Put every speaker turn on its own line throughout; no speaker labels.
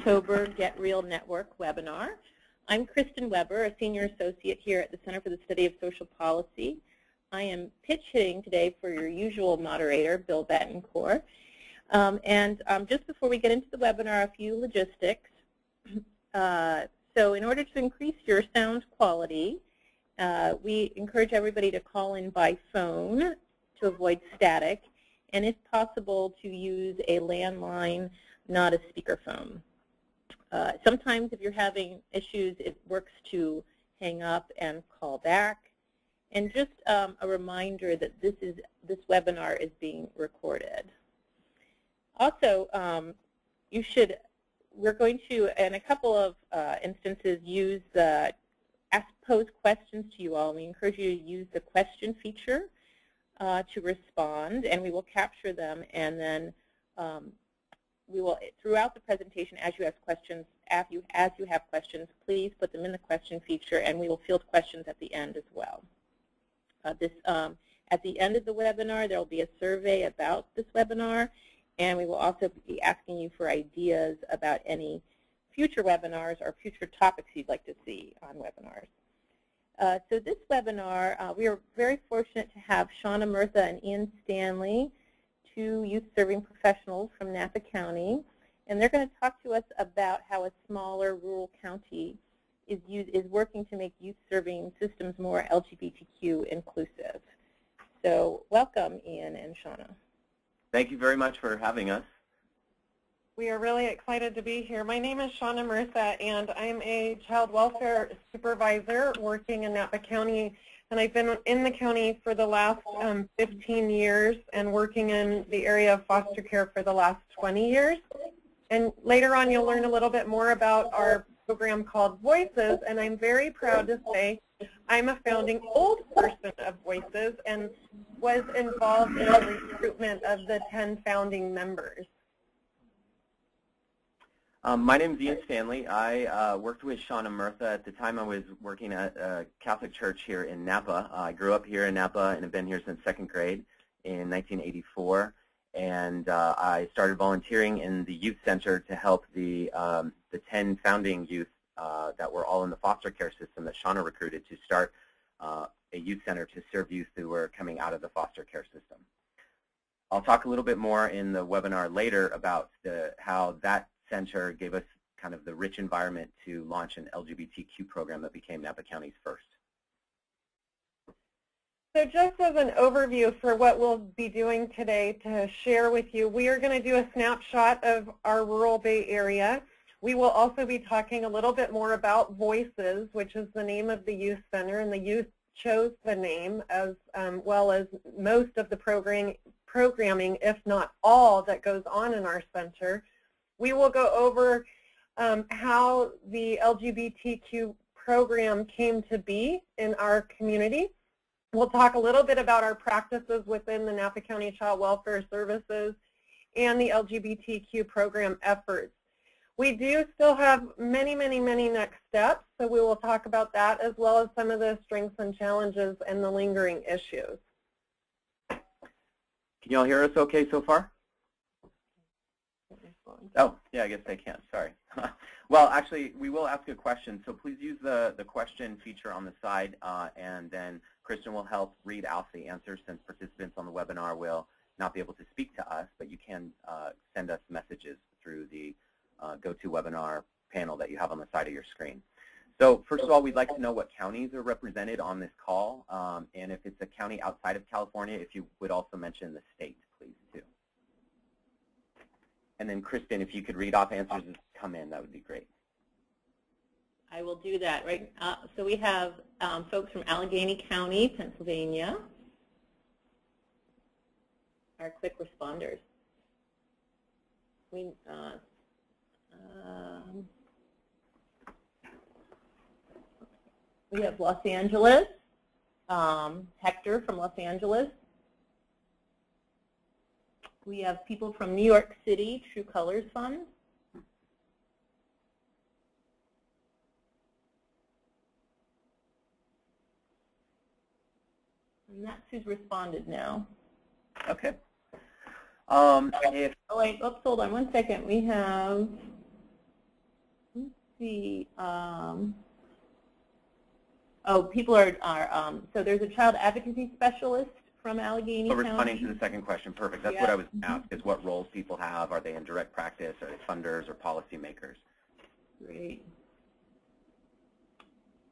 October getREAL Network webinar. I'm Kristen Weber, a Senior Associate here at the Center for the Study of Social Policy. I am pitch hitting today for your usual moderator, Bill Betancourt. Just before we get into the webinar, a few logistics. So in order to increase your sound quality, we encourage everybody to call in by phone to avoid static, and if possible, to use a landline, not a speakerphone. Sometimes if you're having issues, it works to hang up and call back. And just a reminder that this webinar is being recorded. Also, we're going to, in a couple of instances, use pose questions to you all. We encourage you to use the question feature to respond, and we will capture them, and then we will, throughout the presentation, as you ask questions, as you have questions, please put them in the question feature, and we will field questions at the end as well. At the end of the webinar, there will be a survey about this webinar, and we will also be asking you for ideas about any future webinars or future topics you'd like to see on webinars. So this webinar, we are very fortunate to have Shaunna, Murtha, and Stanley, two youth-serving professionals from Napa County, and they're going to talk to us about how a smaller rural county is working to make youth-serving systems more LGBTQ inclusive. So welcome, Ian and Shaunna.
Thank you very much for having us.
We are really excited to be here. My name is Shaunna Murtha, and I'm a child welfare supervisor working in Napa County. And I've been in the county for the last 15 years and working in the area of foster care for the last 20 years. And later on, you'll learn a little bit more about our program called Voices. And I'm very proud to say I'm a founding old person of Voices and was involved in the recruitment of the 10 founding members.
My name is Ian Stanley. I worked with Shaunna Murtha. At the time I was working at a Catholic church here in Napa. I grew up here in Napa and have been here since second grade in 1984. And I started volunteering in the youth center to help the 10 founding youth that were all in the foster care system that Shaunna recruited to start a youth center to serve youth who were coming out of the foster care system. I'll talk a little bit more in the webinar later about how that center gave us kind of the rich environment to launch an LGBTQ program that became Napa County's first.
So just as an overview for what we'll be doing today to share with you, we are going to do a snapshot of our rural Bay Area. We will also be talking a little bit more about Voices, which is the name of the youth center, and the youth chose the name as well as most of the programming, if not all, that goes on in our center. We will go over how the LGBTQ program came to be in our community. We'll talk a little bit about our practices within the Napa County Child Welfare Services and the LGBTQ program efforts. We do still have many, many, many next steps, so we will talk about that as well as some of the strengths and challenges and the lingering issues.
Can you all hear us okay so far? Oh, yeah, I guess I can. Sorry. Well, actually, we will ask a question, so please use the question feature on the side, and then Kristen will help read out the answers since participants on the webinar will not be able to speak to us, but you can send us messages through the GoToWebinar panel that you have on the side of your screen. So first of all, we'd like to know what counties are represented on this call, and if it's a county outside of California, if you would also mention the state, please, too. And then, Kristen, if you could read off answers as come in, that would be great.
I will do that. Right. So we have folks from Allegheny County, Pennsylvania, our quick responders. We have Los Angeles, Hector from Los Angeles. We have people from New York City, True Colors Fund. And that's who's responded now.
Okay.
Oh, wait, oops, hold on one second. We have see. Oh, people are so there's a child advocacy specialist from Allegheny County.
Responding to the second question, perfect. That's what I was asked, is what roles people have. Are they in direct practice? Are they funders or policymakers?
Great.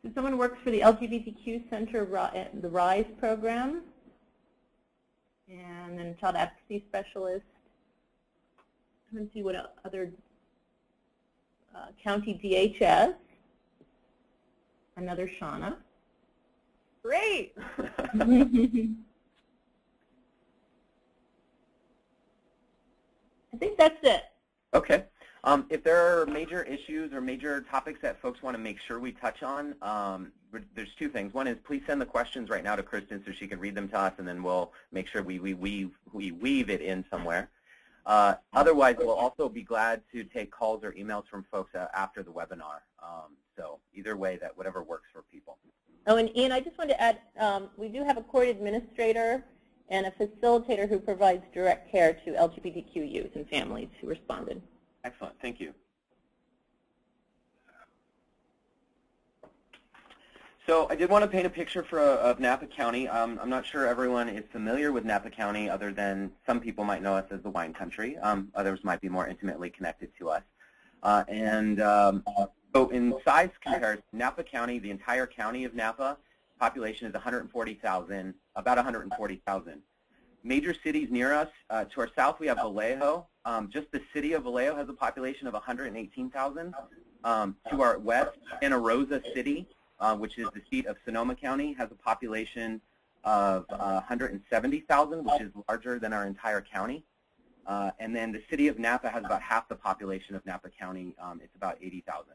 So someone works for the LGBTQ Center, the RISE program, and then child advocacy specialist. Let's see what other county DHS. Another Shaunna.
Great.
I think that's it.
Okay. If there are major issues or major topics that folks want to make sure we touch on, there's two things. One is please send the questions right now to Kristen so she can read them to us, and then we'll make sure we weave it in somewhere. Otherwise, we'll also be glad to take calls or emails from folks after the webinar. So either way, that whatever works for people.
Oh, and Ian, I just wanted to add, we do have a court administrator and a facilitator who provides direct care to LGBTQ youth and families who responded.
Excellent. Thank you. So I did want to paint a picture of Napa County. I'm not sure everyone is familiar with Napa County, other than some people might know us as the wine country. Others might be more intimately connected to us. So in size comparison, Napa County, the entire county of Napa, population is 140,000, about 140,000. Major cities near us, to our south we have Vallejo. Just the city of Vallejo has a population of 118,000. To our west, Santa Rosa City, which is the seat of Sonoma County, has a population of 170,000, which is larger than our entire county. And then the city of Napa has about half the population of Napa County. It's about 80,000.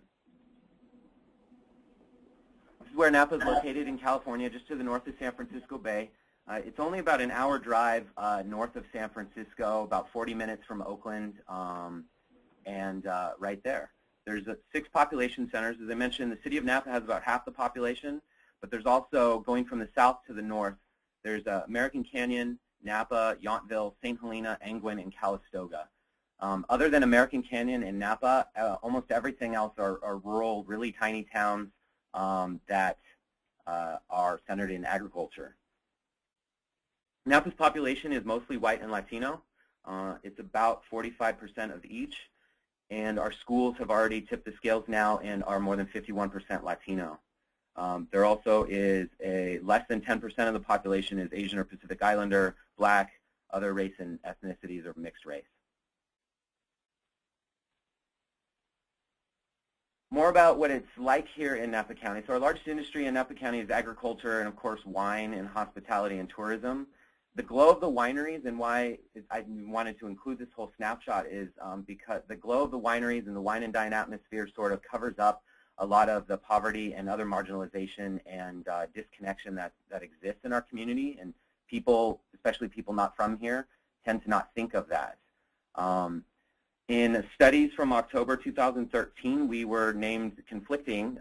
This is where Napa is located in California, just to the north of San Francisco Bay. It's only about an hour drive north of San Francisco, about 40 minutes from Oakland, and right there. There's 6 population centers. As I mentioned, the city of Napa has about half the population, but there's also, going from the south to the north, there's American Canyon, Napa, Yountville, St. Helena, Angwin, and Calistoga. Other than American Canyon and Napa, almost everything else are rural, really tiny towns that are centered in agriculture. Napa's population is mostly white and Latino. It's about 45% of each. And our schools have already tipped the scales now and are more than 51% Latino. There also is less than 10% of the population is Asian or Pacific Islander, Black, other race and ethnicities, or mixed race. More about what it's like here in Napa County. So our largest industry in Napa County is agriculture and, of course, wine and hospitality and tourism. The glow of the wineries, and why I wanted to include this whole snapshot, is because the glow of the wineries and the wine and dine atmosphere sort of covers up a lot of the poverty and other marginalization and disconnection that exists in our community. And people, especially people not from here, tend to not think of that. In studies from October 2013, we were named conflicting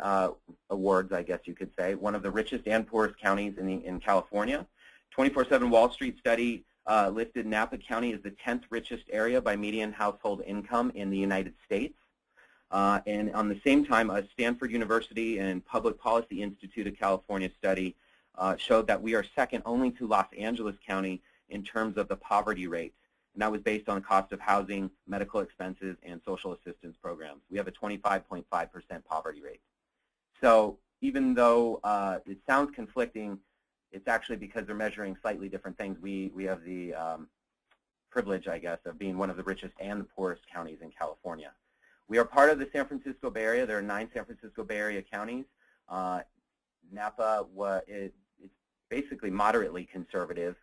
awards, I guess you could say, one of the richest and poorest counties in California. 24/7 Wall Street study listed Napa County as the 10th richest area by median household income in the United States. And on the same time, a Stanford University and Public Policy Institute of California study showed that we are second only to Los Angeles County in terms of the poverty rate. And that was based on the cost of housing, medical expenses, and social assistance programs. We have a 25.5% poverty rate. So even though it sounds conflicting, it's actually because they're measuring slightly different things. We have the privilege, I guess, of being one of the richest and the poorest counties in California. We are part of the San Francisco Bay Area. There are 9 San Francisco Bay Area counties. Napa is basically moderately conservative.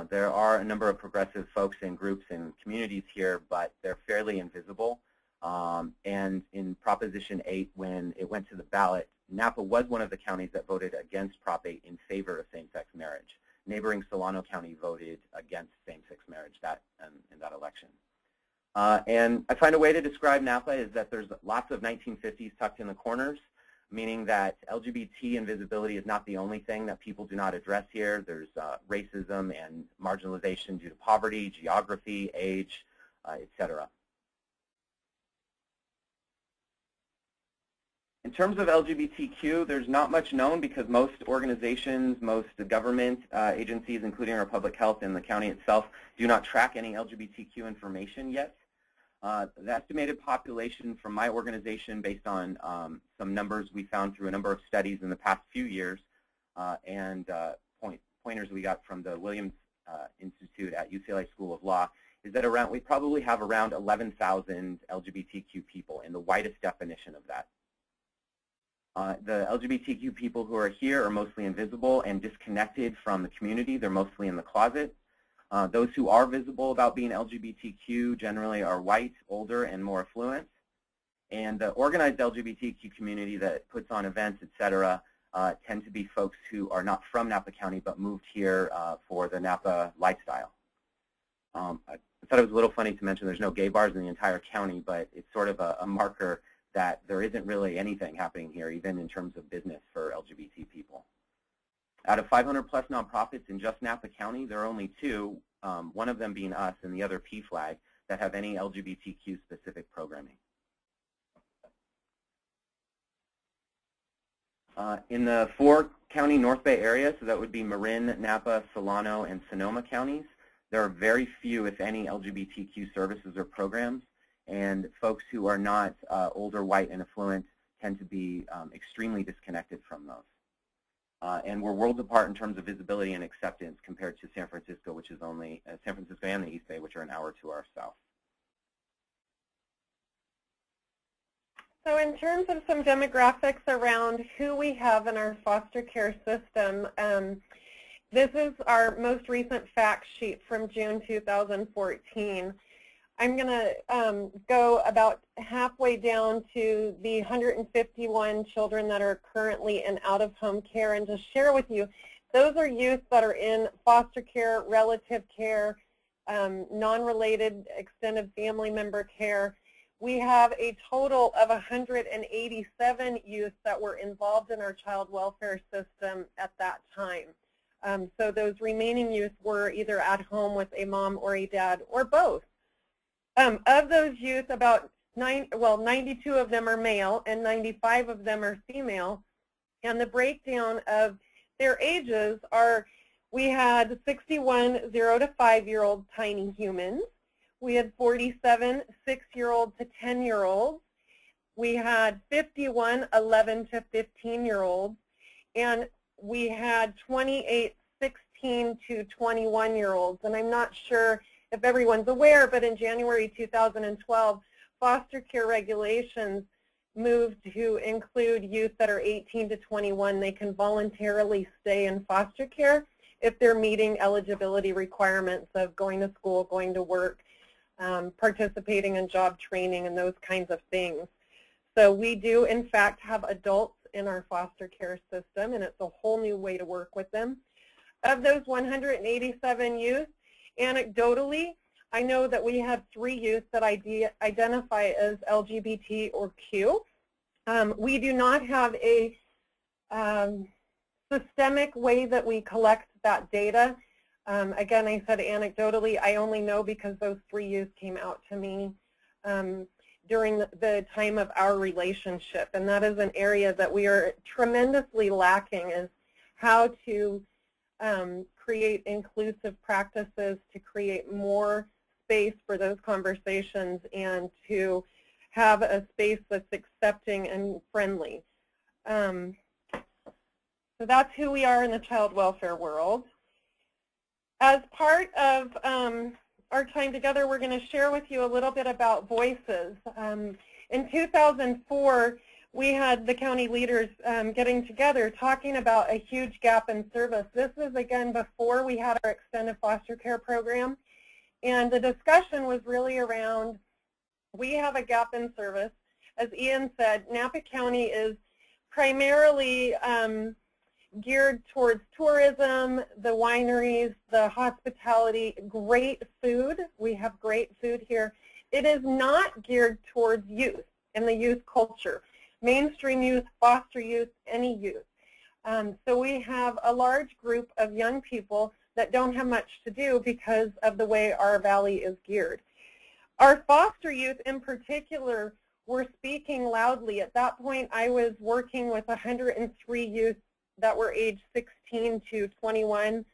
There are a number of progressive folks and groups and communities here, but they're fairly invisible. And in Proposition 8, when it went to the ballot, Napa was one of the counties that voted against Prop 8 in favor of same-sex marriage. Neighboring Solano County voted against same-sex marriage in that election. And I find a way to describe Napa is that there's lots of 1950s tucked in the corners, meaning that LGBT invisibility is not the only thing that people do not address here. There's racism and marginalization due to poverty, geography, age, et cetera. In terms of LGBTQ, there's not much known because most organizations, most government agencies, including our public health and the county itself, do not track any LGBTQ information yet. The estimated population from my organization, based on some numbers we found through a number of studies in the past few years, and pointers we got from the Williams Institute at UCLA School of Law, is that we probably have around 11,000 LGBTQ people in the widest definition of that. The LGBTQ people who are here are mostly invisible and disconnected from the community. They're mostly in the closet. Those who are visible about being LGBTQ generally are white, older, and more affluent. And the organized LGBTQ community that puts on events, et cetera, tend to be folks who are not from Napa County but moved here for the Napa lifestyle. I thought it was a little funny to mention there's no gay bars in the entire county, but it's sort of a marker that there isn't really anything happening here, even in terms of business for LGBT people. Out of 500 plus nonprofits in just Napa County, there are only 2, one of them being us and the other PFLAG, that have any LGBTQ specific programming. In the 4-county North Bay area, so that would be Marin, Napa, Solano, and Sonoma counties, there are very few, if any, LGBTQ services or programs. And folks who are not older, white, and affluent tend to be extremely disconnected from those. And we're worlds apart in terms of visibility and acceptance compared to San Francisco, which is only San Francisco and the East Bay, which are an hour to our south.
So in terms of some demographics around who we have in our foster care system, this is our most recent fact sheet from June 2014. I'm going to go about halfway down to the 151 children that are currently in out-of-home care and just share with you, those are youth that are in foster care, relative care, non-related extended family member care. We have a total of 187 youth that were involved in our child welfare system at that time. So those remaining youth were either at home with a mom or a dad or both. Of those youth, about 92 of them are male and 95 of them are female. And the breakdown of their ages are, we had 61 0 to 5-year-old tiny humans. We had 47 6-year-old to 10-year-olds. We had 51 11 to 15-year-olds. And we had 28 16 to 21-year-olds. And I'm not sure if everyone's aware, but in January 2012, foster care regulations moved to include youth that are 18 to 21. They can voluntarily stay in foster care if they're meeting eligibility requirements of going to school, going to work, participating in job training, and those kinds of things. So we do, in fact, have adults in our foster care system, and it's a whole new way to work with them. Of those 187 youth, anecdotally, I know that we have 3 youth that identify as LGBT or Q. We do not have a systemic way that we collect that data. Again, I said anecdotally, I only know because those 3 youth came out to me during the time of our relationship. And that is an area that we are tremendously lacking, is how to create inclusive practices, to create more space for those conversations, and to have a space that's accepting and friendly. So that's who we are in the child welfare world. As part of our time together, we're going to share with you a little bit about voices. In 2004, we had the county leaders getting together talking about a huge gap in service. This is, again, before we had our extended foster care program. And the discussion was really around, we have a gap in service. As Ian said, Napa County is primarily geared towards tourism, the wineries, the hospitality, great food. We have great food here. It is not geared towards youth and the youth culture. Mainstream youth, foster youth, any youth. So we have a large group of young people that don't have much to do because of the way our valley is geared. Our foster youth in particular were speaking loudly. At that point, I was working with 103 youth that were aged 16 to 21,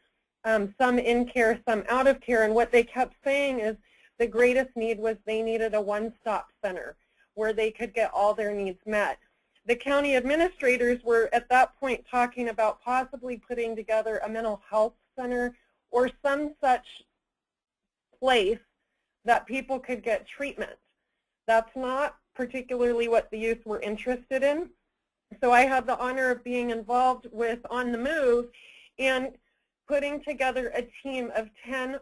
some in care, some out of care, and what they kept saying is the greatest need was they needed a one-stop center where they could get all their needs met. The county administrators were at that point talking about possibly putting together a mental health center or some such place that people could get treatment. That's not particularly what the youth were interested in. So I had the honor of being involved with On the Move and putting together a team of 10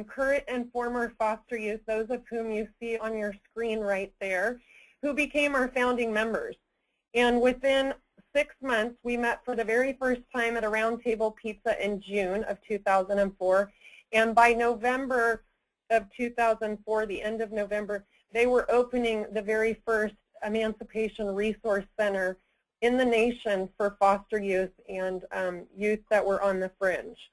current and former foster youth, those of whom you see on your screen right there, who became our founding members. And within 6 months, we met for the very first time at a roundtable pizza in June of 2004. And by November of 2004, the end of November, they were opening the very first Emancipation Resource Center in the nation for foster youth and youth that were on the fringe.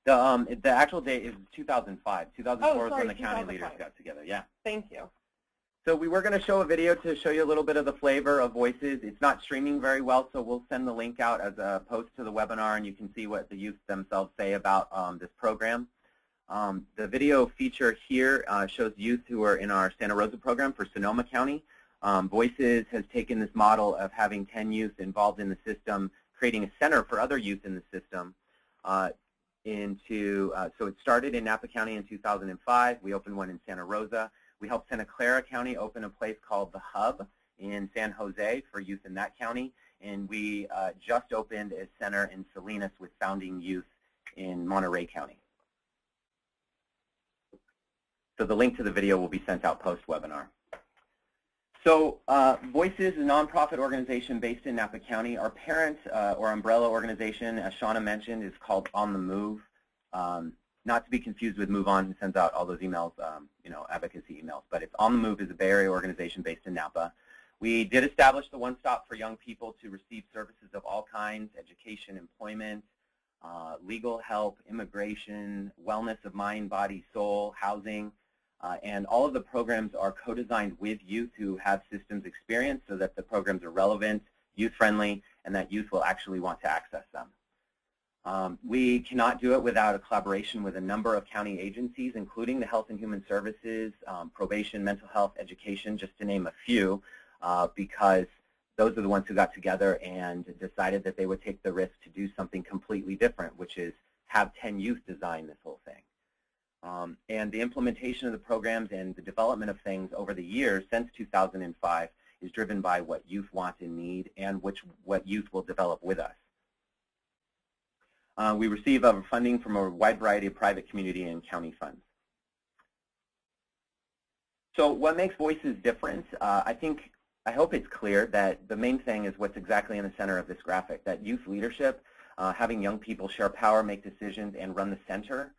The actual date is 2005. 2004 is when the county leaders got together. Yeah.
Thank you.
So we were going to show a video to show you a little bit of the flavor of Voices. It's not streaming very well, so we'll send the link out as a post to the webinar, and you can see what the youth themselves say about this program. The video feature here shows youth who are in our Santa Rosa program for Sonoma County. Voices has taken this model of having 10 youth involved in the system, creating a center for other youth in the system. So it started in Napa County in 2005. We opened one in Santa Rosa. We helped Santa Clara County open a place called The Hub in San Jose for youth in that county. And we just opened a center in Salinas with founding youth in Monterey County. So the link to the video will be sent out post-webinar. So Voices is a nonprofit organization based in Napa County. Our parent or umbrella organization, as Shaunna mentioned, is called On the Move. Not to be confused with Move On, who sends out all those emails, advocacy emails. But it's On the Move is a Bay Area organization based in Napa. We did establish the one-stop for young people to receive services of all kinds: education, employment, legal help, immigration, wellness of mind, body, soul, housing. And all of the programs are co-designed with youth who have systems experience so that the programs are relevant, youth-friendly, and that youth will actually want to access them. We cannot do it without a collaboration with a number of county agencies, including the Health and Human Services, probation, mental health, education, just to name a few, because those are the ones who got together and decided that they would take the risk to do something completely different, which is have 10 youth design this whole thing. And the implementation of the programs and the development of things over the years since 2005 is driven by what youth want and need and what youth will develop with us. We receive funding from a wide variety of private, community, and county funds. So what makes Voices different? I hope it's clear that the main thing is what's exactly in the center of this graphic, that youth leadership, having young people share power, make decisions, and run the center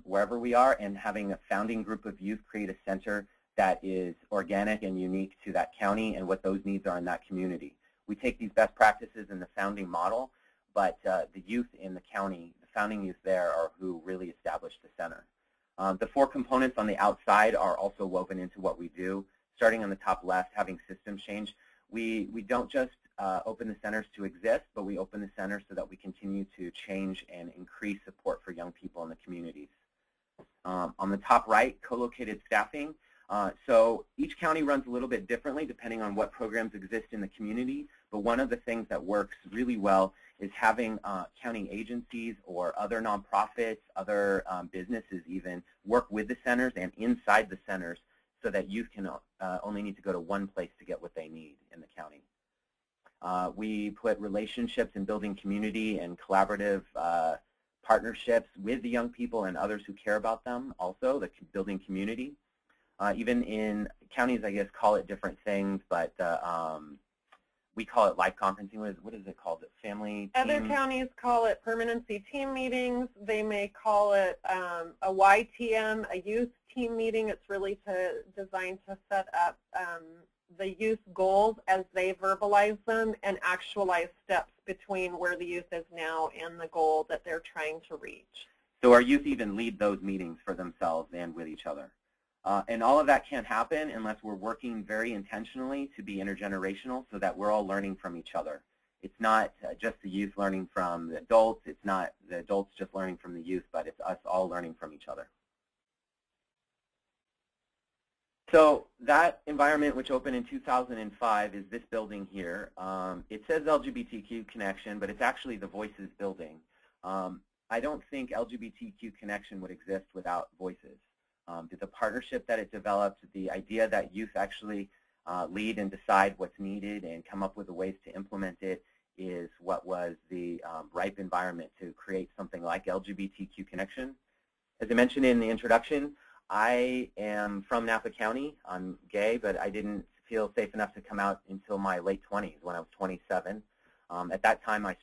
wherever we are, and having a founding group of youth create a center that is organic and unique to that county and what those needs are in that community. We take these best practices in the founding model, but the youth in the county, the founding youth there, are who really established the center. The 4 components on the outside are also woven into what we do. Starting on the top left, having systems change. We don't just open the centers to exist, but we open the centers so that we continue to change and increase support for young people in the communities. On the top right, co-located staffing. So each county runs a little bit differently depending on what programs exist in the community, but one of the things that works really well is having county agencies or other nonprofits, other businesses even, work with the centers and inside the centers so that youth can only need to go to one place to get what they need in the county. We put relationships in building community and collaborative partnerships with the young people and others who care about them also, the building community. Even in counties, I guess, call it different things, but we call it live conferencing. What is it called? Family team?
Other counties call it permanency team meetings. They may call it a YTM, a youth team meeting. It's really designed to set up the youth goals as they verbalize them and actualize steps between where the youth is now and the goal that they're trying to reach.
So our youth even lead those meetings for themselves and with each other. And all of that can't happen unless we're working very intentionally to be intergenerational so that we're all learning from each other. It's not just the youth learning from the adults. It's not the adults just learning from the youth, but it's us all learning from each other. So that environment, which opened in 2005, is this building here. It says LGBTQ Connection, but it's actually the Voices building. I don't think LGBTQ Connection would exist without Voices. The partnership that it developed, the idea that youth actually lead and decide what's needed and come up with the ways to implement it is what was the ripe environment to create something like LGBTQ Connection. As I mentioned in the introduction, I am from Napa County. I'm gay, but I didn't feel safe enough to come out until my late 20s when I was 27. At that time, I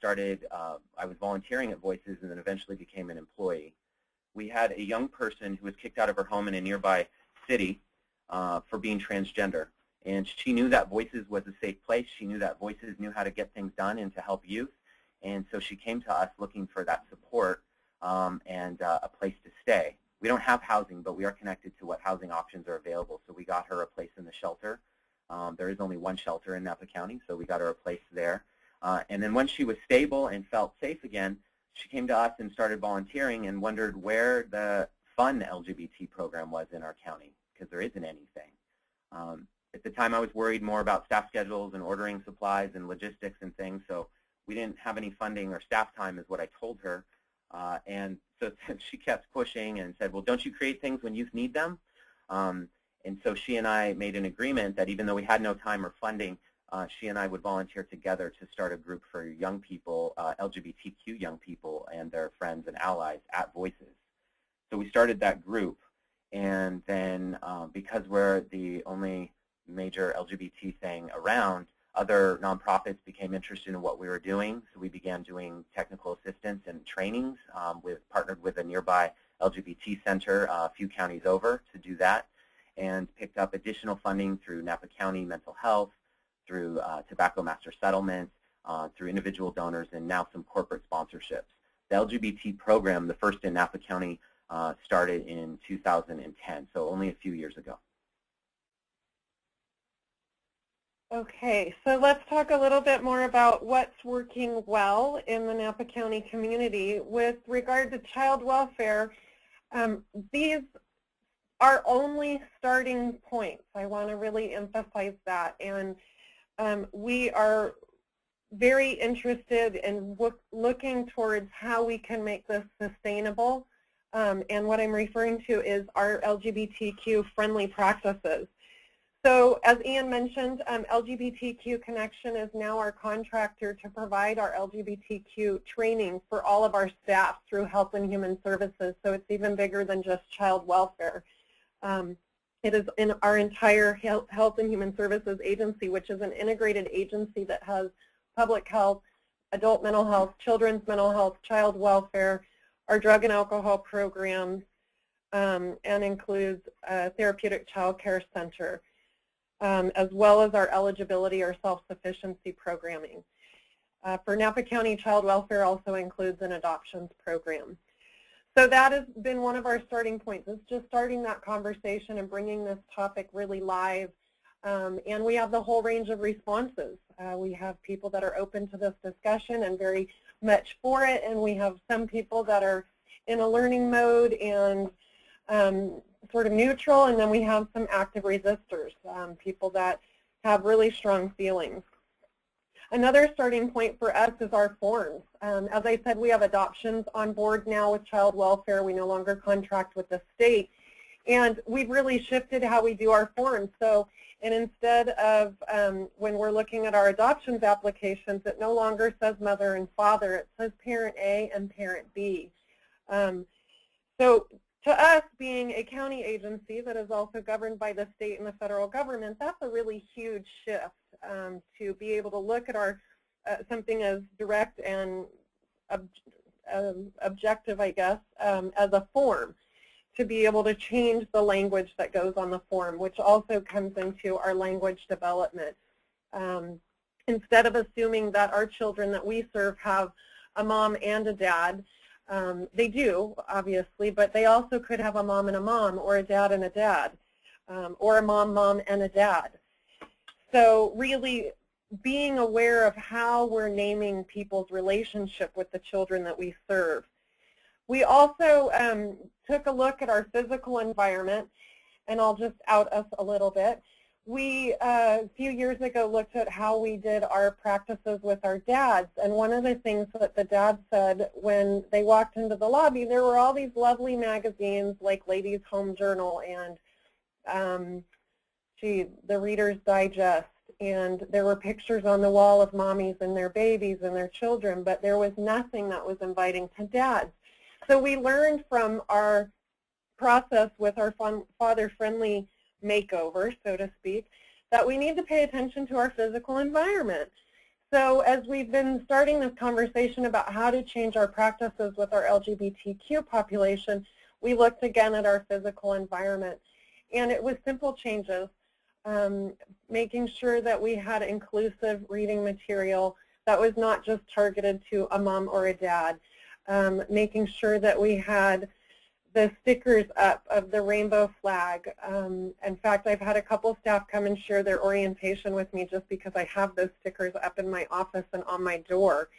was volunteering at Voices and then eventually became an employee. We had a young person who was kicked out of her home in a nearby city for being transgender. And she knew that Voices was a safe place. She knew that Voices knew how to get things done and to help youth. And so she came to us looking for that support and a place to stay. We don't have housing, but we are connected to what housing options are available. So we got her a place in the shelter. There is only one shelter in Napa County, so we got her a place there. And then when she was stable and felt safe again, she came to us and started volunteering and wondered where the fun LGBT program was in our county, because there isn't anything. At the time, I was worried more about staff schedules and ordering supplies and logistics and things, so we didn't have any funding or staff time is what I told her. And so she kept pushing and said, well, don't you create things when youth need them? And so she and I made an agreement that even though we had no time or funding, she and I would volunteer together to start a group for young people, LGBTQ young people and their friends and allies at Voices. So we started that group, and then because we're the only major LGBT thing around, other nonprofits became interested in what we were doing, so we began doing technical assistance and trainings. We've partnered with a nearby LGBT center a few counties over to do that, and picked up additional funding through Napa County Mental Health, through Tobacco Master Settlements, through individual donors, and now some corporate sponsorships. The LGBT program, the first in Napa County, started in 2010, so only a few years ago.
Okay, so let's talk a little bit more about what's working well in the Napa County community. With regard to child welfare, these are only starting points. I want to really emphasize that. And we are very interested in looking towards how we can make this sustainable. And what I'm referring to is our LGBTQ-friendly practices. So as Ian mentioned, LGBTQ Connection is now our contractor to provide our LGBTQ training for all of our staff through Health and Human Services. So it's even bigger than just child welfare. It is in our entire Health and Human Services agency, which is an integrated agency that has public health, adult mental health, children's mental health, child welfare, our drug and alcohol programs, and includes a therapeutic child care center, as well as our eligibility or self-sufficiency programming. For Napa County, child welfare also includes an adoptions program. So that has been one of our starting points. It's just starting that conversation and bringing this topic really live. And we have the whole range of responses. We have people that are open to this discussion and very much for it, and we have some people that are in a learning mode and sort of neutral, and then we have some active resistors, people that have really strong feelings. Another starting point for us is our forms. As I said, we have adoptions on board now with child welfare. We no longer contract with the state, and we've really shifted how we do our forms. So, and instead of when we're looking at our adoptions applications, it no longer says mother and father. It says parent A and parent B. So to us, being a county agency that is also governed by the state and the federal government, that's a really huge shift to be able to look at our something as direct and objective, I guess, as a form, to be able to change the language that goes on the form, which also comes into our language development. Instead of assuming that our children that we serve have a mom and a dad, they do, obviously, but they also could have a mom and a mom or a dad and a dad. or a mom, and a dad. So really being aware of how we're naming people's relationship with the children that we serve. We also took a look at our physical environment, and I'll just out us a little bit. We, a few years ago, looked at how we did our practices with our dads, and one of the things that the dads said when they walked into the lobby, there were all these lovely magazines like Ladies' Home Journal and the Reader's Digest, and there were pictures on the wall of mommies and their babies and their children, but there was nothing that was inviting to dads. So we learned from our process with our father-friendly makeover, so to speak, that we need to pay attention to our physical environment. So as we've been starting this conversation about how to change our practices with our LGBTQ population, we looked again at our physical environment. And it was simple changes, making sure that we had inclusive reading material that was not just targeted to a mom or a dad, making sure that we had the stickers up of the rainbow flag. In fact, I've had a couple staff come and share their orientation with me just because I have those stickers up in my office and on my door.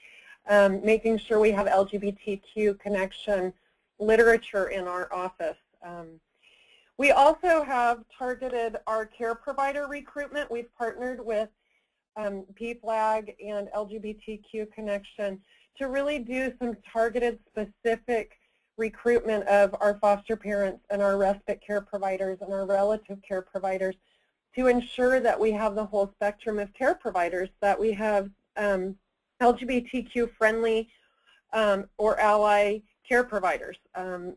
Making sure we have LGBTQ connection literature in our office. We also have targeted our care provider recruitment. We've partnered with PFLAG and LGBTQ Connection to really do some targeted specific recruitment of our foster parents and our respite care providers and our relative care providers to ensure that we have the whole spectrum of care providers, that we have LGBTQ friendly or ally care providers.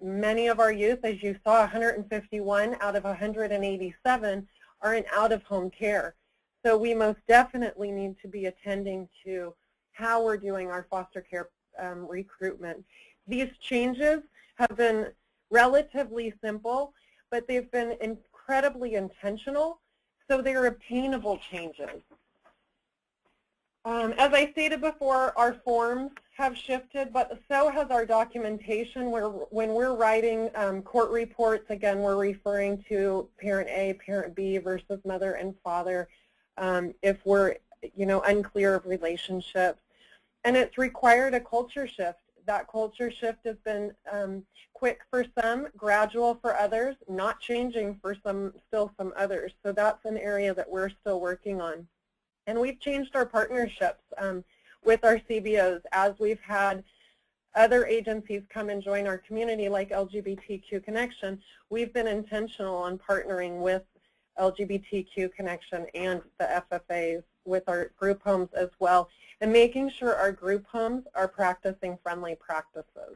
Many of our youth, as you saw, 151 out of 187 are in out-of-home care. So we most definitely need to be attending to how we're doing our foster care recruitment. These changes have been relatively simple, but they've been incredibly intentional, so they're obtainable changes. As I stated before, our forms have shifted, but so has our documentation. When we're writing court reports, again, we're referring to parent A, parent B versus mother and father, if we're unclear of relationships. And it's required a culture shift. That culture shift has been quick for some, gradual for others, not changing for still some others. So that's an area that we're still working on. And we've changed our partnerships with our CBOs as we've had other agencies come and join our community like LGBTQ Connection. We've been intentional on partnering with LGBTQ Connection and the FFAs with our group homes as well, and making sure our group homes are practicing friendly practices.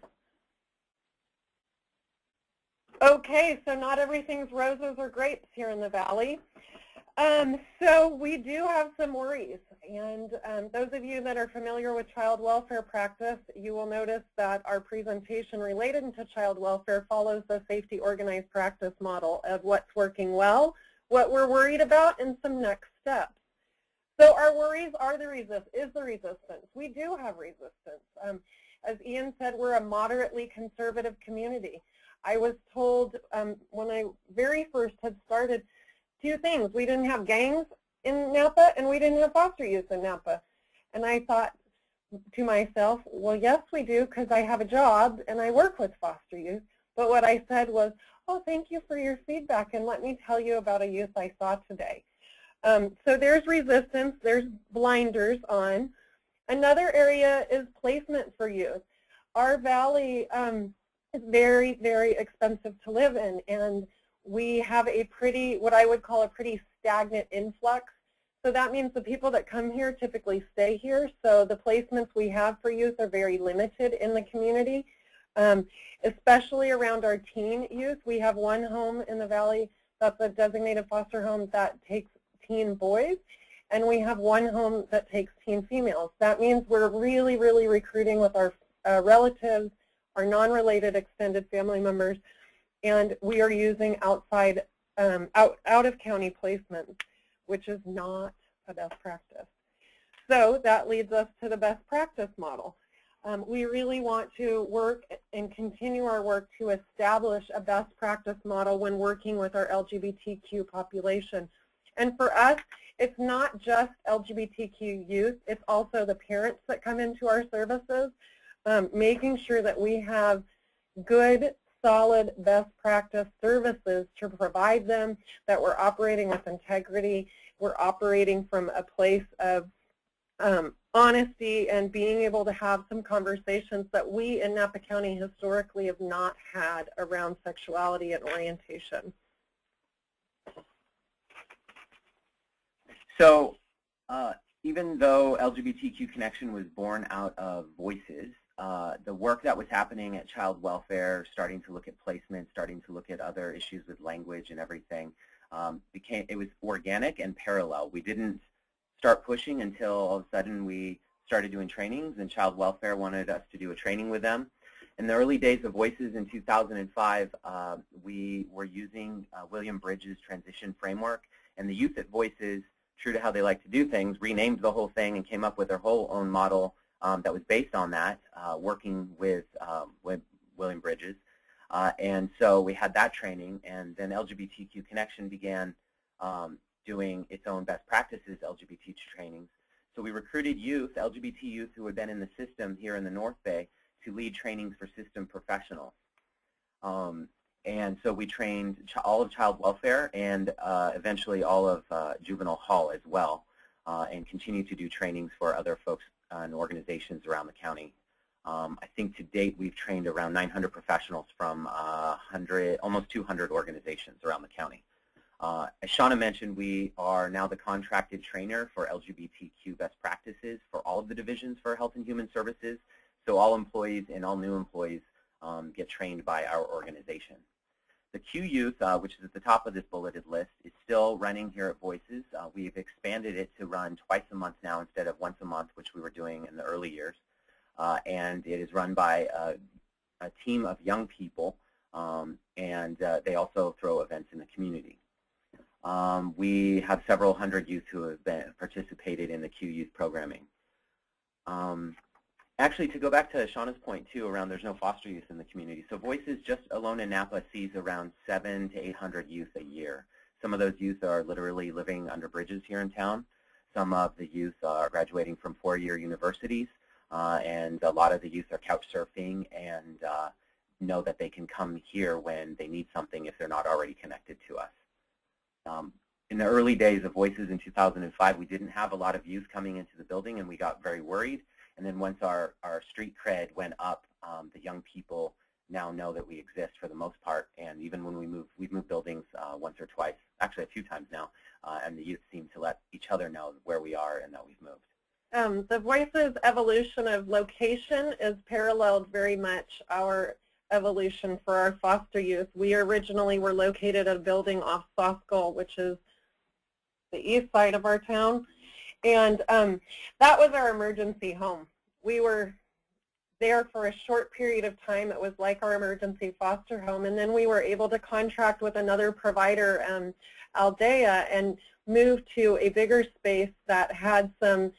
Okay, so not everything's roses or grapes here in the Valley. So we do have some worries, and those of you that are familiar with child welfare practice, you will notice that our presentation related to child welfare follows the safety organized practice model of what's working well, what we're worried about, and some next steps. So our worries is the resistance. We do have resistance. As Ian said, we're a moderately conservative community. I was told when I very first had started, two things. We didn't have gangs in Napa, and we didn't have foster youth in Napa. And I thought to myself, well, yes, we do, because I have a job and I work with foster youth. But what I said was, oh, thank you for your feedback, and let me tell you about a youth I saw today. So there's resistance, there's blinders on. Another area is placement for youth. Our valley is very, very expensive to live in, and we have a pretty, what I would call a pretty stagnant influx. So that means the people that come here typically stay here. So the placements we have for youth are very limited in the community, especially around our teen youth. We have one home in the Valley that's a designated foster home that takes teen boys, and we have one home that takes teen females. That means we're really, really recruiting with our relatives, our non-related extended family members, and we are using outside, out-of-county placements, which is not a best practice. So that leads us to the best practice model. We really want to work and continue our work to establish a best practice model when working with our LGBTQ population. And for us, it's not just LGBTQ youth, it's also the parents that come into our services, making sure that we have good, solid, best practice services to provide them, that we're operating with integrity, we're operating from a place of honesty and being able to have some conversations that we in Napa County historically have not had around sexuality and orientation.
So even though LGBTQ Connection was born out of Voices, the work that was happening at child welfare, starting to look at placement, starting to look at other issues with language and everything, it was organic and parallel. We didn't start pushing until all of a sudden we started doing trainings, and child welfare wanted us to do a training with them. In the early days of Voices in 2005, we were using William Bridges' transition framework, and the youth at Voices, true to how they like to do things, renamed the whole thing and came up with their whole own model that was based on that, working with William Bridges. And so we had that training, and then LGBTQ Connection began doing its own best practices LGBT trainings. So we recruited youth, LGBT youth who had been in the system here in the North Bay, to lead trainings for system professionals. And so we trained all of child welfare and eventually all of juvenile hall as well, and continue to do trainings for other folks and organizations around the county. I think to date we've trained around 900 professionals from almost 200 organizations around the county. As Shaunna mentioned, we are now the contracted trainer for LGBTQ best practices for all of the divisions for Health and Human Services. So all employees and all new employees get trained by our organization. The Q Youth, which is at the top of this bulleted list, is still running here at Voices. We've expanded it to run twice a month now instead of once a month, which we were doing in the early years. And it is run by a team of young people, and they also throw events in the community. We have several hundred youth who have participated in the Q Youth programming. Actually, to go back to Shaunna's point, too, around there's no foster youth in the community. So Voices just alone in Napa sees around 700 to 800 youth a year. Some of those youth are literally living under bridges here in town. Some of the youth are graduating from four-year universities, and a lot of the youth are couch surfing and know that they can come here when they need something if they're not already connected to us. In the early days of Voices in 2005, we didn't have a lot of youth coming into the building, and we got very worried. And then once our street cred went up, the young people now know that we exist for the most part. And even when we've moved buildings once or twice, actually a few times now, and the youth seem to let each other know where we are and that we've moved.
The Voices evolution of location is paralleled very much our evolution for our foster youth. We originally were located at a building off Saskell, which is the east side of our town. And that was our emergency home. We were there for a short period of time. It was like our emergency foster home. And then we were able to contract with another provider, L.G.B.T.Q, and move to a bigger space that had some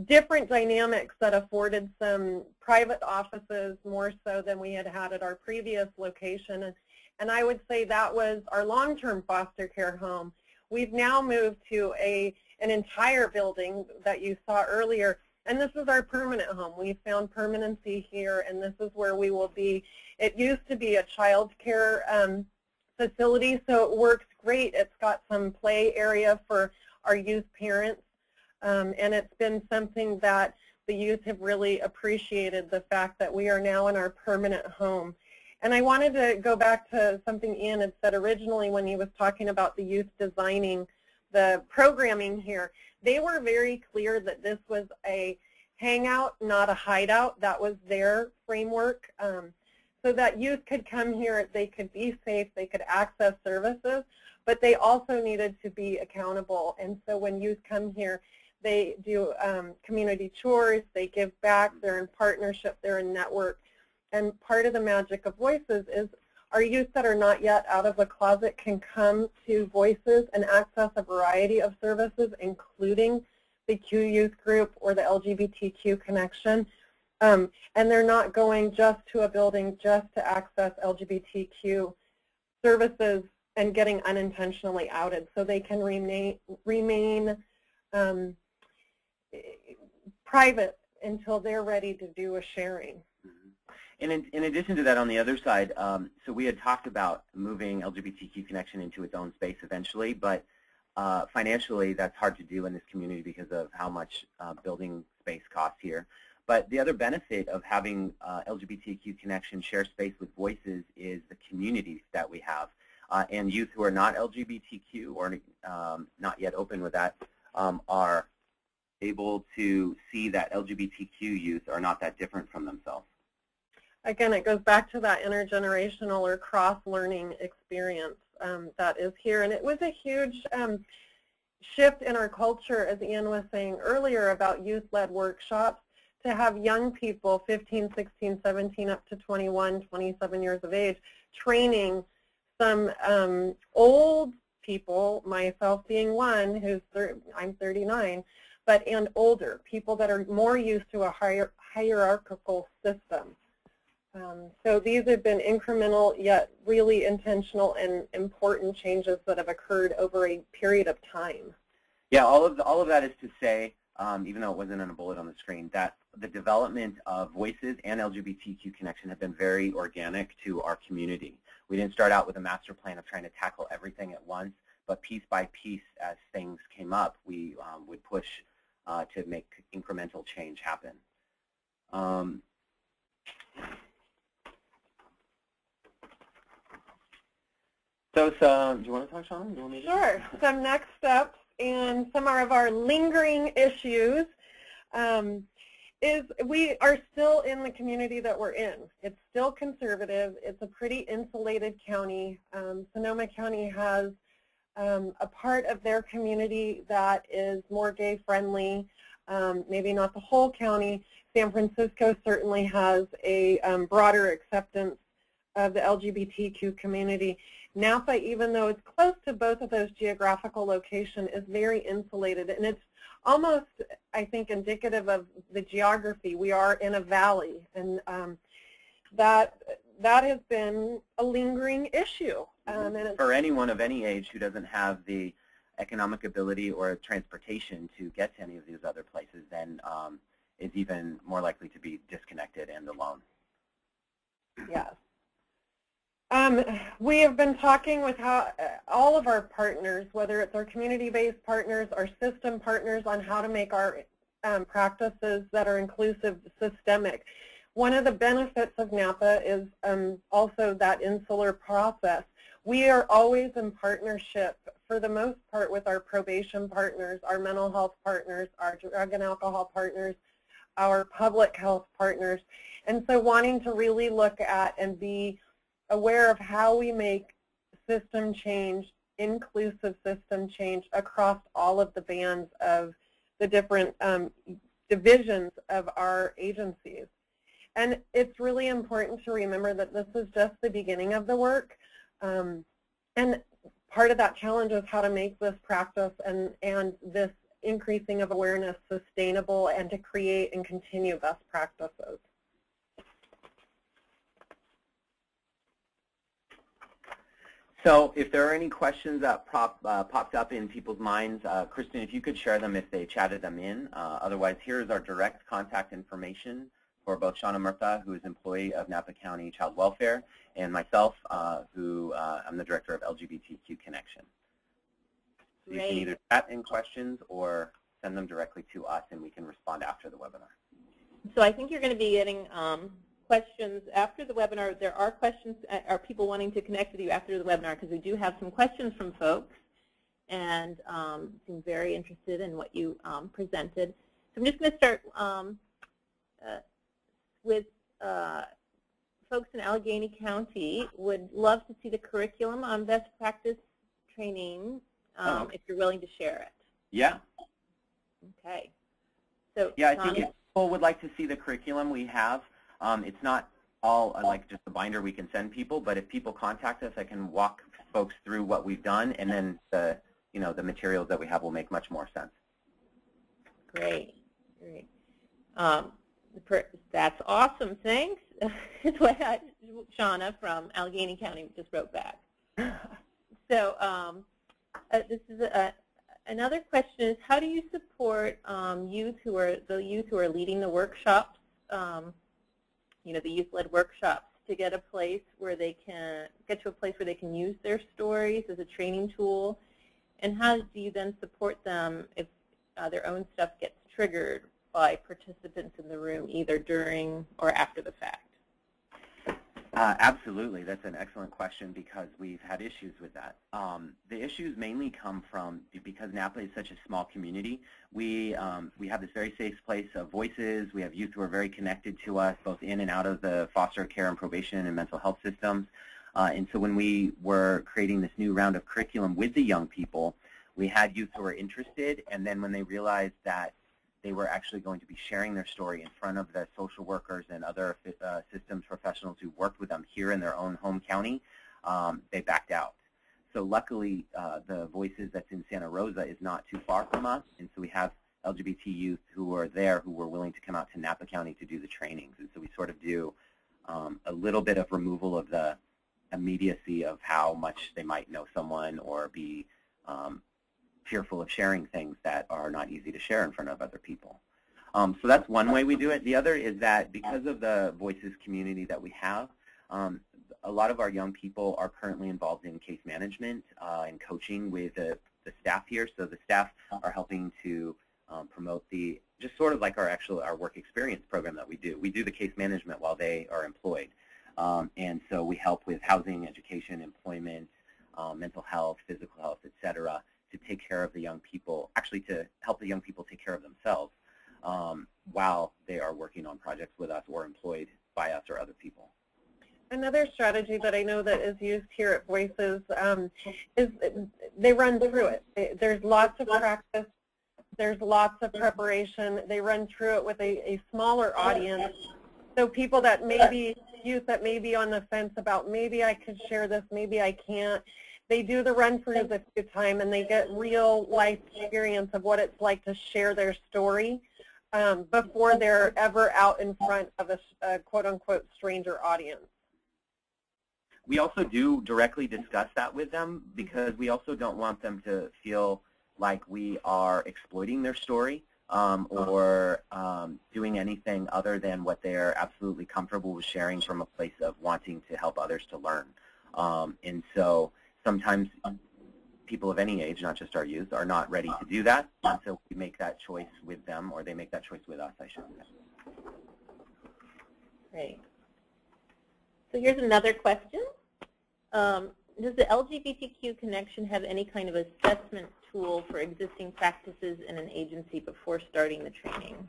different dynamics that afforded some private offices more so than we had had at our previous location. And I would say that was our long-term foster care home. We've now moved to an entire building that you saw earlier, and this is our permanent home. We found permanency here, and this is where we will be. It used to be a child care facility, so it works great. It's got some play area for our youth parents, and it's been something that the youth have really appreciated, the fact that we are now in our permanent home. And I wanted to go back to something Ian had said originally when he was talking about the youth designing the programming here. They were very clear that this was a hangout, not a hideout. That was their framework, so that youth could come here, they could be safe, they could access services, but they also needed to be accountable. And so when youth come here, they do community chores, they give back, they're in partnership, they're in network. And part of the magic of Voices is our youth that are not yet out of the closet can come to Voices and access a variety of services, including the Q Youth Group or the LGBTQ Connection. And they're not going just to a building just to access LGBTQ services and getting unintentionally outed, so they can remain private until they're ready to do a sharing.
And in addition to that, on the other side, so we had talked about moving LGBTQ Connection into its own space eventually, but financially that's hard to do in this community because of how much building space costs here. But the other benefit of having LGBTQ Connection share space with voices is the community that we have. And youth who are not LGBTQ or not yet open with that are able to see that LGBTQ youth are not that different from themselves.
Again, it goes back to that intergenerational or cross-learning experience that is here. And it was a huge shift in our culture, as Ian was saying earlier, about youth-led workshops, to have young people, 15, 16, 17, up to 21, 27 years of age, training some old people, myself being one, I'm 39, and older, people that are more used to a hierarchical system. So these have been incremental yet really intentional and important changes that have occurred over a period of time.
Yeah, all of that is to say, even though it wasn't on a bullet on the screen, that the development of voices and LGBTQ Connection have been very organic to our community. We didn't start out with a master plan of trying to tackle everything at once, but piece by piece, as things came up, we would push to make incremental change happen. So do you want to talk, Shaunna? Do you want me to?
Sure. Some next steps and some of our lingering issues is we are still in the community that we're in. It's still conservative. It's a pretty insulated county. Sonoma County has a part of their community that is more gay-friendly, maybe not the whole county. San Francisco certainly has a broader acceptance of the LGBTQ community. Napa, even though it's close to both of those geographical locations, is very insulated, and it's almost, I think, indicative of the geography. We are in a valley, and that has been a lingering issue. And
for anyone of any age who doesn't have the economic ability or transportation to get to any of these other places, then is even more likely to be disconnected and alone.
Yes. We have been talking with all of our partners, whether it's our community-based partners, our system partners, on how to make our practices that are inclusive systemic. One of the benefits of Napa is also that insular process. We are always in partnership, for the most part, with our probation partners, our mental health partners, our drug and alcohol partners, our public health partners. And so wanting to really look at and be aware of how we make system change, inclusive system change, across all of the bands of the different divisions of our agencies. And it's really important to remember that this is just the beginning of the work. And part of that challenge is how to make this practice and this increasing of awareness sustainable, and to create and continue best practices.
So if there are any questions that popped up in people's minds, Kristen, if you could share them if they chatted them in. Otherwise, here's our direct contact information for both Shaunna Murtha, who is employee of Napa County Child Welfare, and myself, who I'm the director of LGBTQ Connection. So you can either chat in questions or send them directly to us, and we can respond after the webinar.
So I think you're going to be getting questions after the webinar. There are questions, are people wanting to connect with you after the webinar, because we do have some questions from folks, and seem very interested in what you presented. So I'm just going to start with folks in Allegheny County. Would love to see the curriculum on best practice training, if you're willing to share it.
Yeah.
Okay. So
yeah, I think if people would like to see the curriculum we have, it's not all like just a binder we can send people, but if people contact us, I can walk folks through what we've done, and then the materials that we have will make much more sense.
Great, great. That's awesome. Thanks. That's what Shaunna from Allegheny County just wrote back. So this is another question is, how do you support youth who are leading the workshops, the youth-led workshops, to get a place where they can use their stories as a training tool, and how do you then support them if their own stuff gets triggered by participants in the room, either during or after the fact?
Absolutely. That's an excellent question because we've had issues with that. The issues mainly come from, because Napa is such a small community, we have this very safe place of voices. We have youth who are very connected to us, both in and out of the foster care and probation and mental health systems. And so when we were creating this new round of curriculum with the young people, we had youth who were interested, and then when they realized that they were actually going to be sharing their story in front of the social workers and other systems professionals who worked with them here in their own home county, they backed out. So luckily, the Voices that's in Santa Rosa is not too far from us, and so we have LGBT youth who are there who were willing to come out to Napa County to do the trainings. And so we sort of do a little bit of removal of the immediacy of how much they might know someone or be fearful of sharing things that are not easy to share in front of other people. So that's one way we do it. The other is that because of the Voices community that we have, a lot of our young people are currently involved in case management and coaching with the staff here. So the staff are helping to promote just sort of like our work experience program that we do. We do the case management while they are employed. And so we help with housing, education, employment, mental health, physical health, et cetera, to take care of the young people, actually to help the young people take care of themselves while they are working on projects with us or employed by us or other people.
Another strategy that I know that is used here at Voices is they run through it. There's lots of practice. There's lots of preparation. They run through it with a smaller audience. So people that youth that may be on the fence about maybe I could share this, maybe I can't, they do the run-throughs a few times, and they get real-life experience of what it's like to share their story before they're ever out in front of a quote-unquote stranger audience.
We also do directly discuss that with them because we also don't want them to feel like we are exploiting their story or doing anything other than what they're absolutely comfortable with sharing from a place of wanting to help others to learn. And so sometimes people of any age, not just our youth, are not ready to do that, and so we make that choice with them, or they make that choice with us, I should say.
Great. So here's another question. Does the LGBTQ Connection have any kind of assessment tool for existing practices in an agency before starting the training?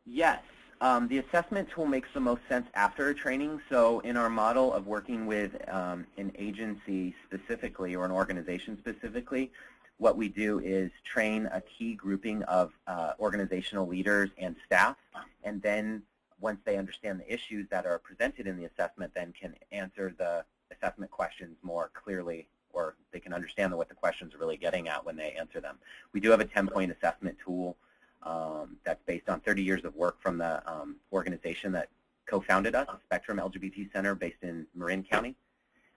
Yes. The assessment tool makes the most sense after a training. So in our model of working with an agency specifically or an organization specifically, what we do is train a key grouping of organizational leaders and staff, and then once they understand the issues that are presented in the assessment, then can answer the assessment questions more clearly, or they can understand what the questions are really getting at when they answer them. We do have a 10-point assessment tool that's based on 30 years of work from the organization that co-founded us, Spectrum LGBT Center, based in Marin County.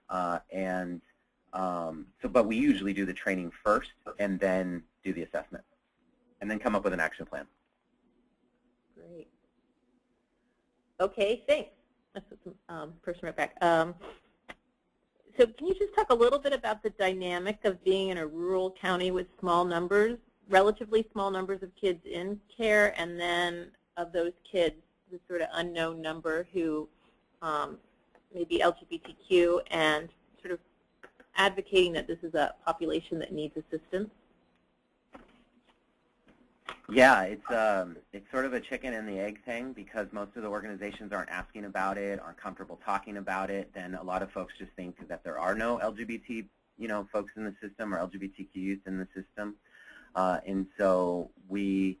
But we usually do the training first and then do the assessment, and then come up with an action plan.
Great. Okay, thanks. That's what person right back. So can you just talk a little bit about the dynamic of being in a rural county with small numbers, relatively small numbers of kids in care, and then of those kids, the sort of unknown number who may be LGBTQ, and sort of advocating that this is a population that needs assistance?
Yeah, it's sort of a chicken and the egg thing, because most of the organizations aren't asking about it, aren't comfortable talking about it. Then a lot of folks just think that there are no LGBT, folks in the system, or LGBTQ youth in the system. And so we,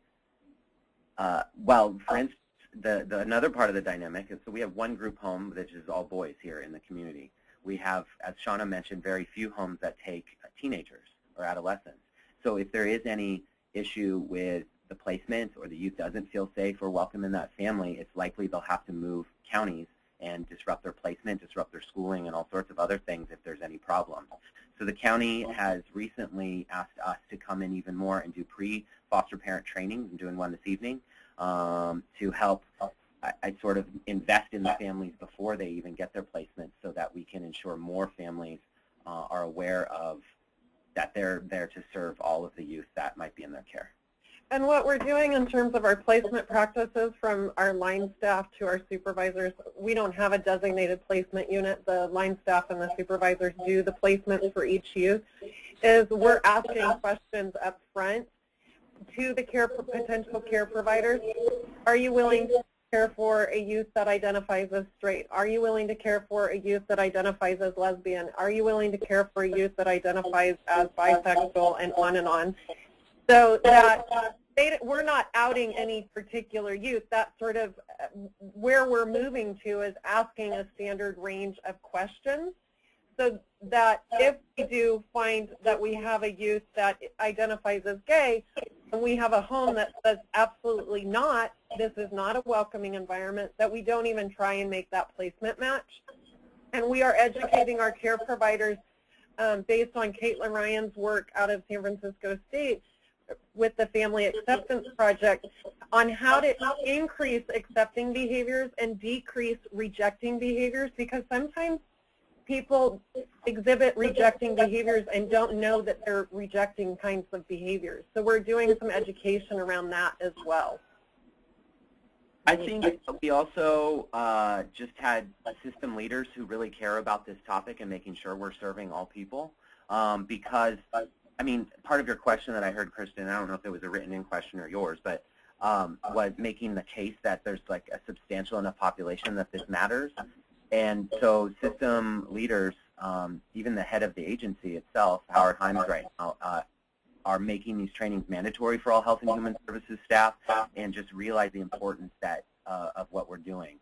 for instance, another part of the dynamic is, so we have one group home that is all boys here in the community. We have, as Shaunna mentioned, very few homes that take teenagers or adolescents. So if there is any issue with the placement or the youth doesn't feel safe or welcome in that family, it's likely they'll have to move counties and disrupt their placement, disrupt their schooling, and all sorts of other things if there's any problems. So the county has recently asked us to come in even more and do pre-foster parent trainings. I'm doing one this evening to help I sort of invest in the families before they even get their placement so that we can ensure more families are aware of that they're there to serve all of the youth that might be in their care.
And what we're doing in terms of our placement practices from our line staff to our supervisors, we don't have a designated placement unit. The line staff and the supervisors do the placements for each youth, is we're asking questions up front to the potential care providers. Are you willing to care for a youth that identifies as straight? Are you willing to care for a youth that identifies as lesbian? Are you willing to care for a youth that identifies as bisexual, and on and on? So that we're not outing any particular youth. That's sort of where we're moving to, is asking a standard range of questions so that if we do find that we have a youth that identifies as gay and we have a home that says absolutely not, this is not a welcoming environment, that we don't even try and make that placement match. And we are educating our care providers based on Caitlin Ryan's work out of San Francisco State with the Family Acceptance Project on how to increase accepting behaviors and decrease rejecting behaviors, because sometimes people exhibit rejecting behaviors and don't know that they're rejecting kinds of behaviors. So we're doing some education around that as well.
I think we also just had system leaders who really care about this topic and making sure we're serving all people because, I mean, part of your question that I heard, Kristen, I don't know if it was a written-in question or yours, but was making the case that there's like a substantial enough population that this matters. And so system leaders, even the head of the agency itself, Howard Hyman right now, are making these trainings mandatory for all Health and Human Services staff and just realize the importance that of what we're doing.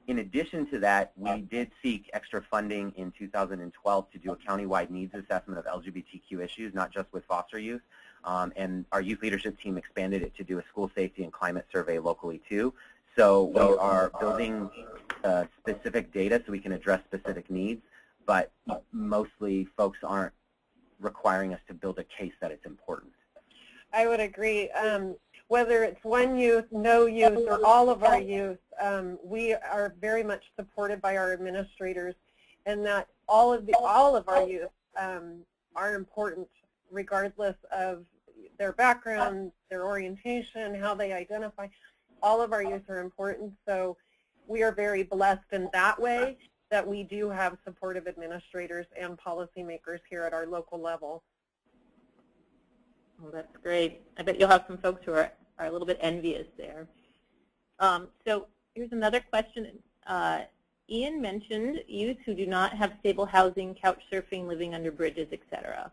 In addition to that, we did seek extra funding in 2012 to do a countywide needs assessment of LGBTQ issues, not just with foster youth. And our youth leadership team expanded it to do a school safety and climate survey locally too. So we are building specific data so we can address specific needs, but mostly folks aren't requiring us to build a case that it's important.
I would agree. Whether it's one youth, no youth, or all of our youth, we are very much supported by our administrators, and that all of our youth are important regardless of their background, their orientation, how they identify. All of our youth are important, so we are very blessed in that way that we do have supportive administrators and policymakers here at our local level.
Well, that's great. I bet you'll have some folks who are a little bit envious there. So here's another question. Ian mentioned youth who do not have stable housing, couch surfing, living under bridges, etc.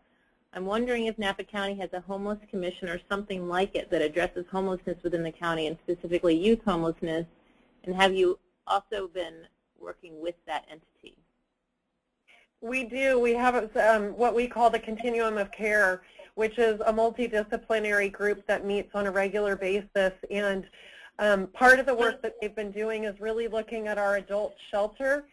I'm wondering if Napa County has a homeless commission or something like it that addresses homelessness within the county, and specifically youth homelessness, and have you also been working with that entity?
We do. We have what we call the Continuum of Care, which is a multidisciplinary group that meets on a regular basis. And part of the work that they've been doing is really looking at our adult shelter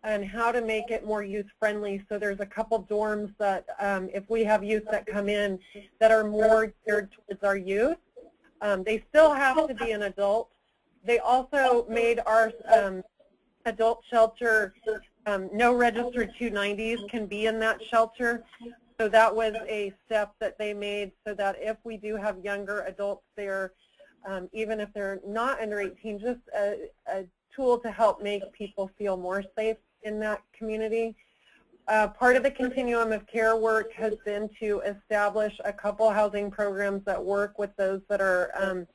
and how to make it more youth-friendly. So there's a couple dorms that if we have youth that come in that are more geared towards our youth, they still have to be an adult. They also made our adult shelter, no registered 290s can be in that shelter. So that was a step that they made so that if we do have younger adults there, even if they're not under 18, just a tool to help make people feel more safe in that community. Part of the Continuum of Care work has been to establish a couple housing programs that work with those that are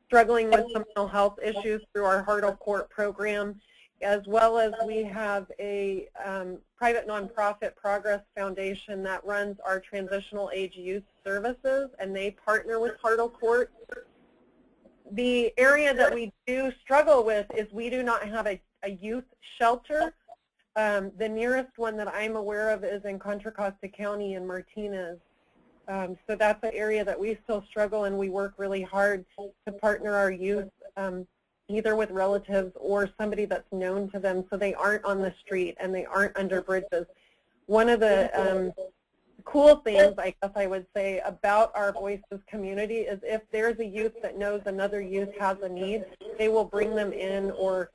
struggling with some mental health issues through our Hartle Court program, as well as we have a private nonprofit, Progress Foundation, that runs our transitional age youth services, and they partner with Hartle Court. The area that we do struggle with is we do not have a youth shelter. The nearest one that I'm aware of is in Contra Costa County in Martinez. So that's an area that we still struggle, and we work really hard to partner our youth either with relatives or somebody that's known to them so they aren't on the street and they aren't under bridges. One of the cool things, I guess I would say, about our Voices community is if there's a youth that knows another youth has a need, they will bring them in or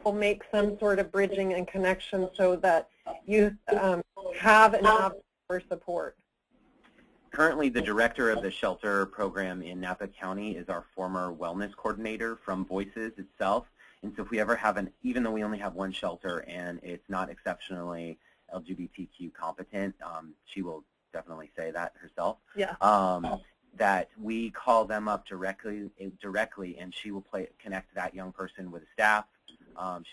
will make some sort of bridging and connection so that youth have an avenue for support.
Currently, the director of the shelter program in Napa County is our former wellness coordinator from Voices itself. And so if we ever have even though we only have one shelter and it's not exceptionally LGBTQ competent, she will definitely say that herself.
Yeah.
That we call them up directly, and she will connect that young person with staff.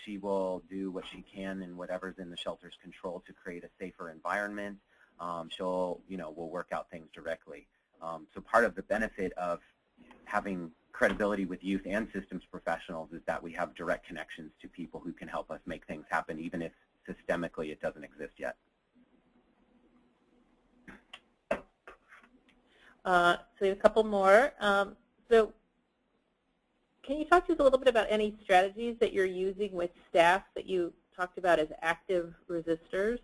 She will do what she can and whatever's in the shelter's control to create a safer environment. We'll work out things directly. So part of the benefit of having credibility with youth and systems professionals is that we have direct connections to people who can help us make things happen, even if systemically it doesn't exist yet.
So we have a couple more. So can you talk to us a little bit about any strategies that you're using with staff that you talked about as active resistors?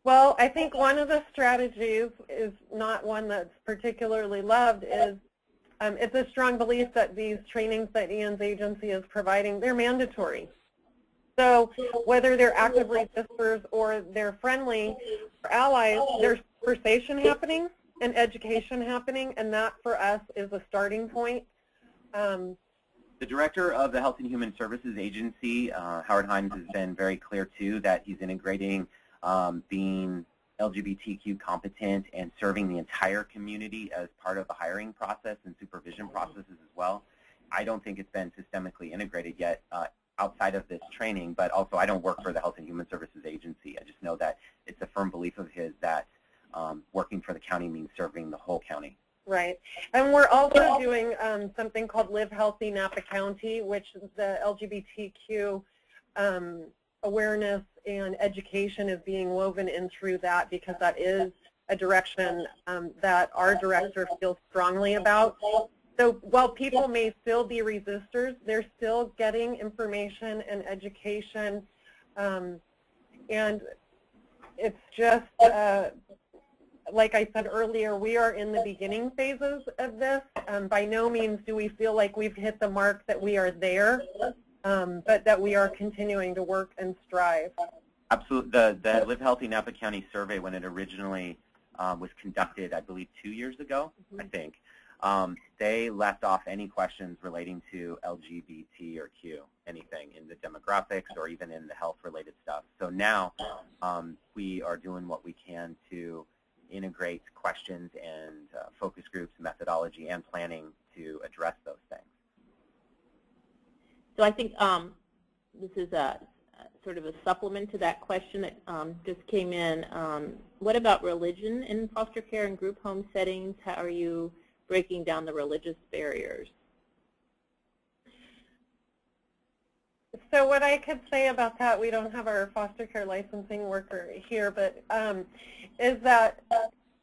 Well, I think one of the strategies is not one that's particularly loved is it's a strong belief that these trainings that Ian's agency is providing, they're mandatory. So whether they're active resistors or they're friendly or allies, there's conversation happening and education happening, and that for us is a starting point.
The director of the Health and Human Services Agency, Howard Hines, has been very clear too that he's integrating being LGBTQ competent and serving the entire community as part of the hiring process and supervision processes as well. I don't think it's been systemically integrated yet outside of this training, but also I don't work for the Health and Human Services Agency. I just know that it's a firm belief of his that working for the county means serving the whole county.
Right. And we're also doing something called Live Healthy Napa County, which is the LGBTQ awareness and education is woven woven in through that, because that is a direction that our director feels strongly about. So while people may still be resistors, they're still getting information and education, and it's just, like I said earlier, we are in the beginning phases of this. By no means do we feel like we've hit the mark that we are there, but that we are continuing to work and strive.
Absolutely. The Live Healthy Napa County survey, when it originally was conducted, I believe 2 years ago, I think, they left off any questions relating to LGBT or Q, anything in the demographics or even in the health-related stuff. So now we are doing what we can to integrate questions and focus groups, methodology, and planning to address those things.
So I think this is a sort of a supplement to that question that just came in. What about religion in foster care and group home settings? How are you breaking down the religious barriers?
So what I could say about that, we don't have our foster care licensing worker here, but is that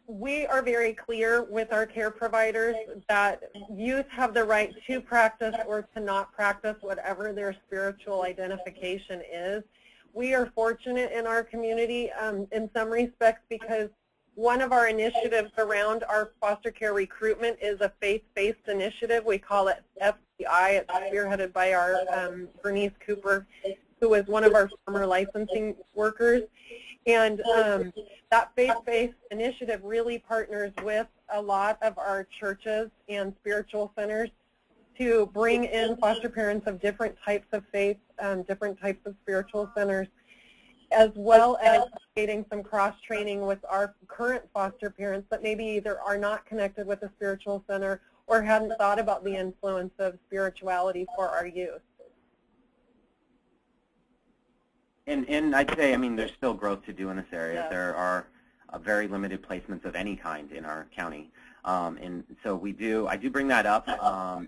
we are very clear with our care providers that youth have the right to practice or to not practice whatever their spiritual identification is. We are fortunate in our community in some respects because one of our initiatives around our foster care recruitment is a faith-based initiative. We call it FCI. It's spearheaded by our Bernice Cooper, who is one of our former licensing workers. And that faith-based initiative really partners with a lot of our churches and spiritual centers to bring in foster parents of different types of faith, different types of spiritual centers, as well as creating some cross-training with our current foster parents that maybe either are not connected with a spiritual center or hadn't thought about the influence of spirituality for our youth.
And I'd say, I mean, there's still growth to do in this area.
Yeah.
There are very limited placements of any kind in our county. And so I do bring that up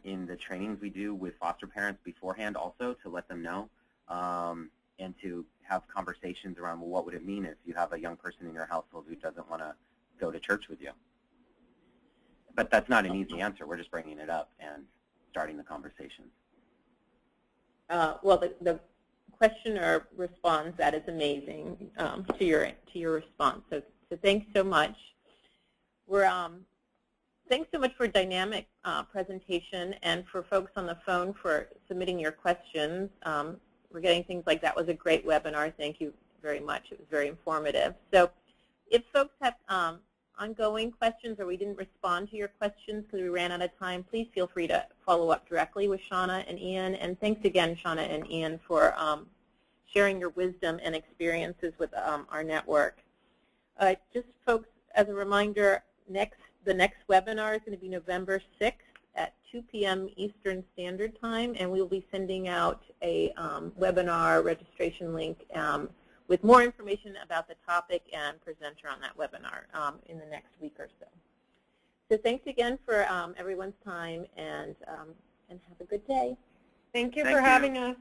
in the trainings we do with foster parents beforehand also to let them know and to have conversations around, well, what would it mean if you have a young person in your household who doesn't want to go to church with you? But that's not an easy answer. We're just bringing it up and starting the conversation.
Well, the questioner responds that is amazing to your response. So thanks so much. Thanks so much for a dynamic presentation, and for folks on the phone for submitting your questions. We're getting things like that was a great webinar. Thank you very much. It was very informative. So if folks have ongoing questions or we didn't respond to your questions because we ran out of time, please feel free to follow up directly with Shaunna and Ian. And thanks again, Shaunna and Ian, for sharing your wisdom and experiences with our network. Just folks, as a reminder, the next webinar is going to be November 6th at 2 p.m. Eastern Standard Time, and we will be sending out a webinar registration link with more information about the topic and presenter on that webinar in the next week or so. So thanks again for everyone's time, and have a good day.
Thank you for having us.